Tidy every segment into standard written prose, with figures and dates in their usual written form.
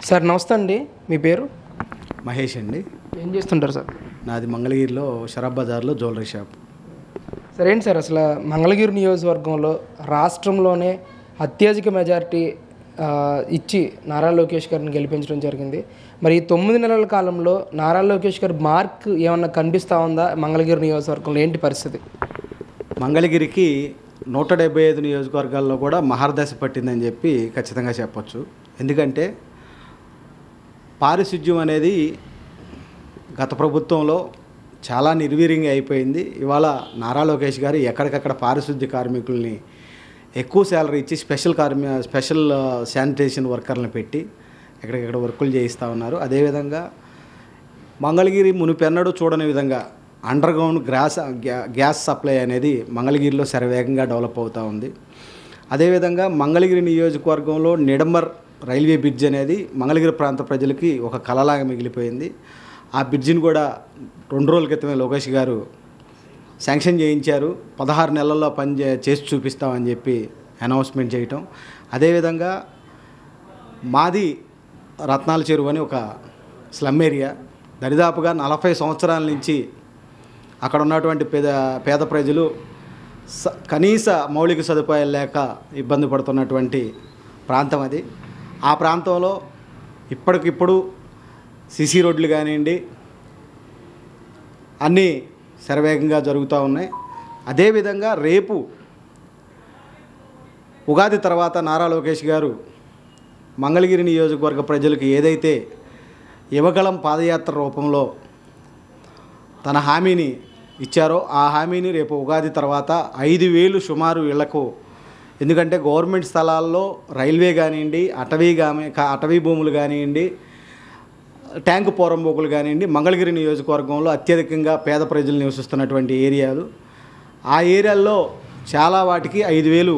Sir నమస్తే అండి. మీ పేరు? మహేష్ అండి. ఏం చేస్తుంటారు సార్? నాది మంగళగిరిలో షరాబ్ బజార్లో జ్యువెలరీ షాప్. సార్ ఏంటి సార్ అసలు మంగళగిరి నియోజకవర్గంలో రాష్ట్రంలోనే అత్యధిక మెజారిటీ ఇచ్చి నారా లోకేష్ గారిని గెలిపించడం జరిగింది. మరి ఈ 9 నెలల కాలంలో నారా లోకేష్ గారి మార్క్ ఏమన్నా కనిపిస్తూ ఉందా? మంగళగిరి నియోజకవర్గంలో ఏంటి పరిస్థితి? మంగళగిరికి 175 నియోజకవర్గాల్లో కూడా మహర్దశ పట్టిందని చెప్పి ఖచ్చితంగా చెప్పొచ్చు. ఎందుకంటే పారిశుధ్యం అనేది గత ప్రభుత్వంలో చాలా నిర్వీర్యంగా అయిపోయింది. ఇవాళ నారా లోకేష్ గారు ఎక్కడికక్కడ పారిశుద్ధ్య కార్మికుల్ని ఎక్కువ శాలరీ ఇచ్చి స్పెషల్ శానిటేషన్ వర్కర్లను పెట్టి ఎక్కడికక్కడ వర్కులు చేయిస్తూ ఉన్నారు. అదేవిధంగా మంగళగిరి మునిపెన్నడూ చూడని విధంగా అండర్ గ్రౌండ్ గ్యాస్ సప్లై అనేది మంగళగిరిలో శరవేగంగా డెవలప్ అవుతూ ఉంది. అదేవిధంగా మంగళగిరి నియోజకవర్గంలో నిడమర్ రైల్వే బ్రిడ్జ్ అనేది మంగళగిరి ప్రాంత ప్రజలకి ఒక కలలాగా మిగిలిపోయింది. ఆ బ్రిడ్జిని కూడా 2 రోజుల క్రితమే లోకేష్ గారు శాంక్షన్ చేయించారు. 16 నెలల్లో చేసి చూపిస్తామని చెప్పి అనౌన్స్మెంట్ చేయటం. అదేవిధంగా మాది రత్నాల చెరువు అని ఒక స్లమ్ ఏరియా, దరిదాపుగా 40 సంవత్సరాల నుంచి అక్కడ ఉన్నటువంటి పేద ప్రజలు కనీస మౌలిక సదుపాయాలు లేక ఇబ్బంది పడుతున్నటువంటి ప్రాంతం అది. ఆ ప్రాంతంలో ఇప్పటికిప్పుడు సిసి రోడ్లు కానివ్వండి అన్నీ శరవేగంగా జరుగుతూ ఉన్నాయి. అదేవిధంగా రేపు ఉగాది తర్వాత నారా లోకేష్ గారు మంగళగిరి నియోజకవర్గ ప్రజలకు ఏదైతే యువగళం పాదయాత్ర రూపంలో తన హామీని ఇచ్చారో ఆ హామీని రేపు ఉగాది తర్వాత 5,000 సుమారు ఇళ్లకు, ఎందుకంటే గవర్నమెంట్ స్థలాల్లో రైల్వే కానివ్వండి, అటవీ భూములు కానివ్వండి, ట్యాంకు పోరంబోకులు కానివ్వండి, మంగళగిరి నియోజకవర్గంలో అత్యధికంగా పేద ప్రజలు నివసిస్తున్నటువంటి ఏరియాలు. ఆ ఏరియాల్లో చాలా వాటికి 5,000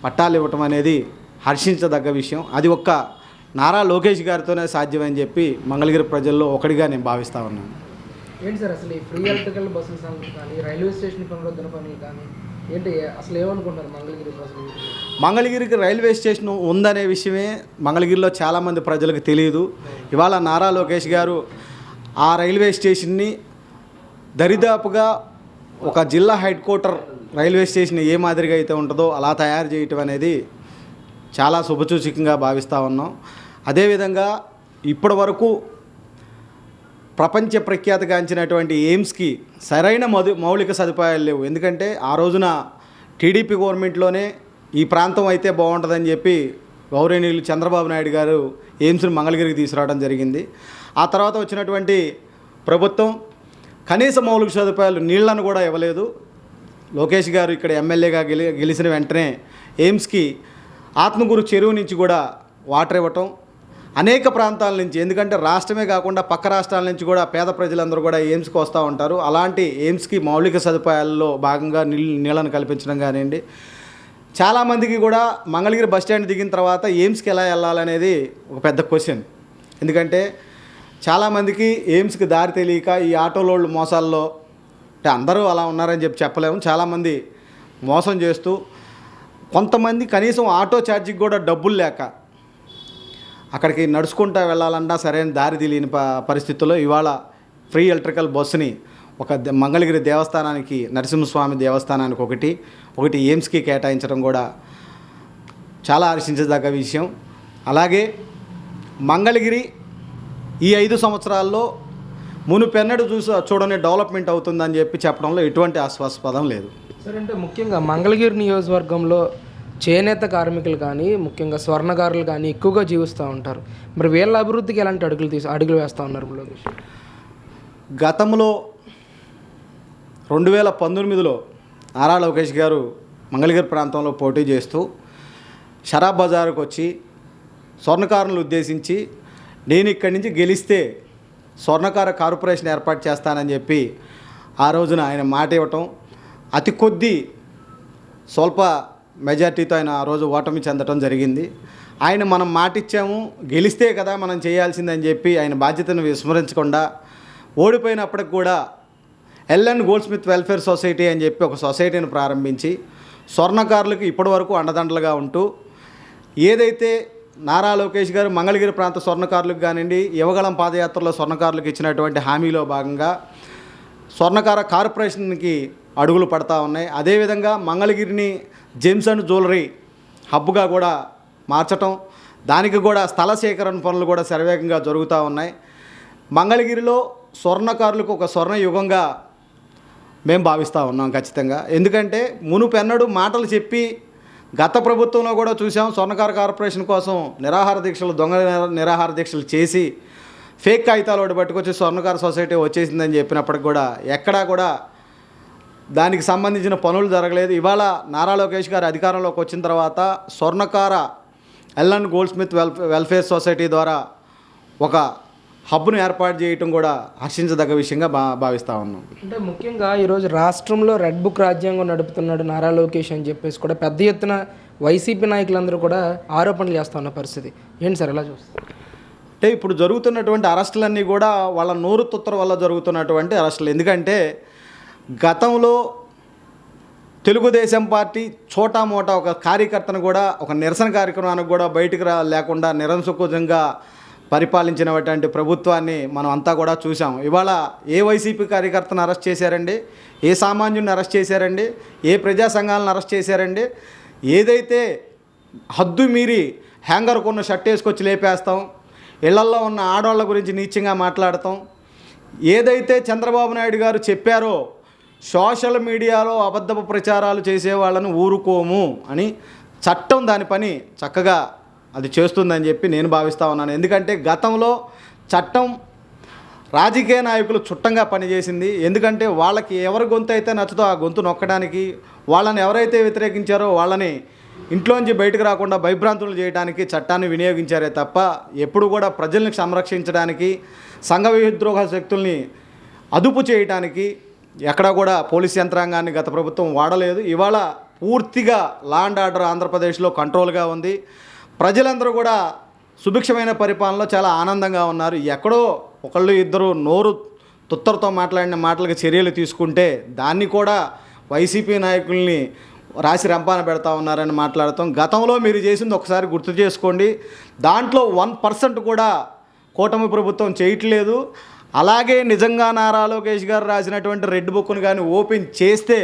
పట్టాలు ఇవ్వటం అనేది హర్షించదగ్గ విషయం. అది ఒక్క నారా లోకేష్ గారితోనే సాధ్యమని చెప్పి మంగళగిరి ప్రజల్లో ఒకటిగా నేను భావిస్తూ ఉన్నాను. ఏంటి సార్ అసలు ఈ ఫ్రీ ఎలక్ట్రికల్ బస్సులు కానీ రైల్వే స్టేషన్ పునరుద్ధరణ పనులు కానీ ఏంటి అసలు ఏమనుకుంటారు మంగళగిరి ప్రజలు? మంగళగిరికి రైల్వే స్టేషన్ ఉందనే విషయమే మంగళగిరిలో చాలామంది ప్రజలకు తెలియదు. ఇవాళ నారా లోకేష్ గారు ఆ రైల్వే స్టేషన్ని దరిదాపుగా ఒక జిల్లా హెడ్ క్వార్టర్ రైల్వే స్టేషన్ ఏ మాదిరిగా అయితే ఉంటుందో అలా తయారు చేయటం అనేది చాలా శుభసూచకంగా భావిస్తూ ఉన్నాం. అదేవిధంగా ఇప్పటి వరకు ప్రపంచ ప్రఖ్యాతిగాంచినటువంటి ఎయిమ్స్కి సరైన మౌలిక సదుపాయాలు లేవు. ఎందుకంటే ఆ రోజున టీడీపీ గవర్నమెంట్లోనే ఈ ప్రాంతం అయితే బాగుంటుందని చెప్పి గౌరవనీయులు చంద్రబాబు నాయుడు గారు ఎయిమ్స్ని మంగళగిరికి తీసుకురావడం జరిగింది. ఆ తర్వాత వచ్చినటువంటి ప్రభుత్వం కనీస మౌలిక సదుపాయాలు నీళ్లను కూడా ఇవ్వలేదు. లోకేష్ గారు ఇక్కడ ఎమ్మెల్యేగా గెలిచిన వెంటనే ఎయిమ్స్కి ఆత్మకూరు చెరువు నుంచి కూడా వాటర్ ఇవ్వటం, అనేక ప్రాంతాల నుంచి, ఎందుకంటే రాష్ట్రమే కాకుండా పక్క రాష్ట్రాల నుంచి కూడా పేద ప్రజలందరూ కూడా ఎయిమ్స్కి వస్తూ ఉంటారు. అలాంటి ఎయిమ్స్కి మౌలిక సదుపాయాల్లో భాగంగా నీళ్ళను కల్పించడం కానివ్వండి. చాలామందికి కూడా మంగళగిరి బస్టాండ్ దిగిన తర్వాత ఎయిమ్స్కి ఎలా వెళ్ళాలనేది ఒక పెద్ద క్వశ్చన్. ఎందుకంటే చాలామందికి ఎయిమ్స్కి దారి తెలియక ఈ ఆటోలోళ్ళు మోసాల్లో, అంటే అందరూ అలా ఉన్నారని చెప్పలేము, చాలామంది మోసం చేస్తూ, కొంతమంది కనీసం ఆటో ఛార్జీకి కూడా డబ్బులు లేక అక్కడికి నడుచుకుంటూ వెళ్ళాలన్నా సరైన దారి తెలియని పరిస్థితుల్లో ఇవాళ ఫ్రీ ఎలక్ట్రికల్ బస్సుని ఒక మంగళగిరి దేవస్థానానికి, నరసింహస్వామి దేవస్థానానికి ఒకటి ఎయిమ్స్కి కేటాయించడం కూడా చాలా హర్షించదగ్గ విషయం. అలాగే మంగళగిరి ఈ 5 సంవత్సరాల్లో మునుపెన్నడు చూడని డెవలప్మెంట్ అవుతుందని చెప్పడంలో ఎటువంటి ఆస్వాస్పదం లేదు. సరే, అంటే ముఖ్యంగా మంగళగిరి నియోజకవర్గంలో చేనేత కార్మికులు కానీ, ముఖ్యంగా స్వర్ణకారులు కానీ ఎక్కువగా జీవిస్తూ ఉంటారు. మరి వీళ్ళ అభివృద్ధికి ఎలాంటి అడుగులు వేస్తూ ఉన్నారు లోకేష్? గతంలో 2019లో నారా లోకేష్ గారు మంగళగిరి ప్రాంతంలో పోటీ చేస్తూ షరాబ్ బజారుకు వచ్చి స్వర్ణకారులను ఉద్దేశించి నేను ఇక్కడి నుంచి గెలిస్తే స్వర్ణకార కార్పొరేషన్ ఏర్పాటు చేస్తానని చెప్పి ఆ రోజున ఆయన మాట ఇవ్వటం, అతి కొద్ది స్వల్ప మెజార్టీతో ఆయన ఆ రోజు ఓటమి చెందటం జరిగింది. ఆయన మనం మాట ఇచ్చాము, గెలిస్తే కదా మనం చేయాల్సిందని చెప్పి ఆయన బాధ్యతను విస్మరించకుండా ఓడిపోయినప్పటికి కూడా LN gold Smith welfare society అని చెప్పి ఒక సొసైటీని ప్రారంభించి స్వర్ణకారులకు ఇప్పటివరకు అండదండలుగా ఉంటూ ఏదైతే నారా లోకేష్ గారు మంగళగిరి ప్రాంత స్వర్ణకారులకు కానివ్వండి, యువగళం పాదయాత్రలో స్వర్ణకారులకు ఇచ్చినటువంటి హామీలో భాగంగా స్వర్ణకార కార్పొరేషన్కి అడుగులు పడతా ఉన్నాయి. అదేవిధంగా మంగళగిరిని జెమ్స్ అండ్ జ్యువెలరీ హబ్గా కూడా మార్చటం, దానికి కూడా స్థల సేకరణ పనులు కూడా శరవేగంగా జరుగుతూ ఉన్నాయి. మంగళగిరిలో స్వర్ణకారులకు ఒక స్వర్ణ యుగంగా మేము భావిస్తూ ఉన్నాం ఖచ్చితంగా. ఎందుకంటే మునుపెన్నడూ మాటలు చెప్పి గత ప్రభుత్వంలో కూడా చూసాం, స్వర్ణకార కార్పొరేషన్ కోసం నిరాహార దీక్షలు, దొంగ నిరాహార దీక్షలు చేసి ఫేక్ కాగితాలు ఒకటి పట్టుకొచ్చి స్వర్ణకార సొసైటీ వచ్చేసిందని చెప్పినప్పటికి కూడా ఎక్కడా కూడా దానికి సంబంధించిన పనులు జరగలేదు. ఇవాళ నారా లోకేష్ గారు అధికారంలోకి వచ్చిన తర్వాత స్వర్ణకార LN gold Smith welfare society ద్వారా ఒక హబ్ను ఏర్పాటు చేయటం కూడా హర్షించదగ్గ విషయంగా భావిస్తూ ఉన్నాం. అంటే ముఖ్యంగా ఈరోజు రాష్ట్రంలో రెడ్ బుక్ రాజ్యాంగం నడుపుతున్నాడు నారా లోకేష్ అని చెప్పేసి కూడా పెద్ద ఎత్తున వైసీపీ నాయకులందరూ కూడా ఆరోపణలు చేస్తూ ఉన్న పరిస్థితి ఏంటి సార్ ఎలా చూస్తారు? అంటే ఇప్పుడు జరుగుతున్నటువంటి అరెస్టులన్నీ కూడా వాళ్ళ నోరు తుత్తర వల్ల జరుగుతున్నటువంటి అరెస్టులు. ఎందుకంటే గతంలో తెలుగుదేశం పార్టీ చోటా మోటా ఒక కార్యకర్తను కూడా ఒక నిరసన కార్యక్రమానికి కూడా బయటకు లేకుండా నిరంకుశంగా పరిపాలించినటువంటి ప్రభుత్వాన్ని మనం అంతా కూడా చూసాం. ఇవాళ ఏ వైసీపీ కార్యకర్తను అరెస్ట్ చేశారండి? ఏ సామాన్యుని అరెస్ట్ చేశారండి? ఏ ప్రజా సంఘాలను అరెస్ట్ చేశారండి? ఏదైతే హద్దు మీరి హ్యాంగర్ కొన్న షర్ట్ వేసుకొచ్చి లేపేస్తాం, ఇళ్లల్లో ఉన్న ఆడవాళ్ళ గురించి నీచంగా మాట్లాడతాం, ఏదైతే చంద్రబాబు నాయుడు గారు చెప్పారో సోషల్ మీడియాలో అబద్ధపు ప్రచారాలు చేసే వాళ్ళను ఊరుకోము అని చట్టం దాని పని చక్కగా అది చేస్తుందని చెప్పి నేను భావిస్తూ ఉన్నాను. ఎందుకంటే గతంలో చట్టం రాజకీయ నాయకులు చుట్టంగా పనిచేసింది. ఎందుకంటే వాళ్ళకి ఎవరి గొంతు అయితే నచ్చుతో ఆ గొంతు నొక్కడానికి, వాళ్ళని ఎవరైతే వ్యతిరేకించారో వాళ్ళని ఇంట్లోంచి బయటకు రాకుండా భయభ్రాంతులు చేయడానికి చట్టాన్ని వినియోగించారే తప్ప ఎప్పుడు కూడా ప్రజల్ని సంరక్షించడానికి, సంఘ విద్రోహ శక్తుల్ని అదుపు చేయడానికి ఎక్కడా కూడా పోలీస్ యంత్రాంగాన్ని గత ప్రభుత్వం వాడలేదు. ఇవాళ పూర్తిగా లా అండ్ ఆర్డర్ ఆంధ్రప్రదేశ్లో కంట్రోల్గా ఉంది. ప్రజలందరూ కూడా సుభిక్షమైన పరిపాలనలో చాలా ఆనందంగా ఉన్నారు. ఎక్కడో ఒకళ్ళు ఇద్దరు నోరు తుత్తరతో మాట్లాడిన మాటలకు చర్యలు తీసుకుంటే దాన్ని కూడా వైసీపీ నాయకుల్ని రాసి రంపాన పెడతా ఉన్నారని మాట్లాడతాం. గతంలో మీరు చేసింది ఒకసారి గుర్తు చేసుకోండి. దాంట్లో 1% కూడా కూటమి ప్రభుత్వం చేయట్లేదు. అలాగే నిజంగా నారా లోకేష్ గారు రాసినటువంటి రెడ్ బుక్ను కానీ ఓపెన్ చేస్తే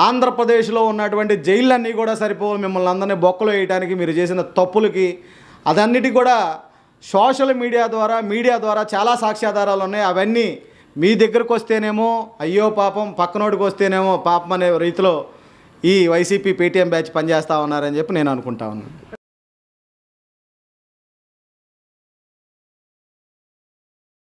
ఆంధ్రప్రదేశ్లో ఉన్నటువంటి జైళ్ళన్నీ కూడా సరిపోవు మిమ్మల్ని అందరినీ బొక్కలో వేయడానికి మీరు చేసిన తప్పులకి. అదన్నిటి కూడా సోషల్ మీడియా ద్వారా చాలా సాక్ష్యాధారాలు ఉన్నాయి. అవన్నీ మీ దగ్గరకు వస్తేనేమో అయ్యో పాపం, పక్కనోడికి వస్తేనేమో పాపం అనే రీతిలో ఈ వైసీపీ పేటీఎం బ్యాచ్ పనిచేస్తూ ఉన్నారని చెప్పి నేను అనుకుంటా ఉన్నాను.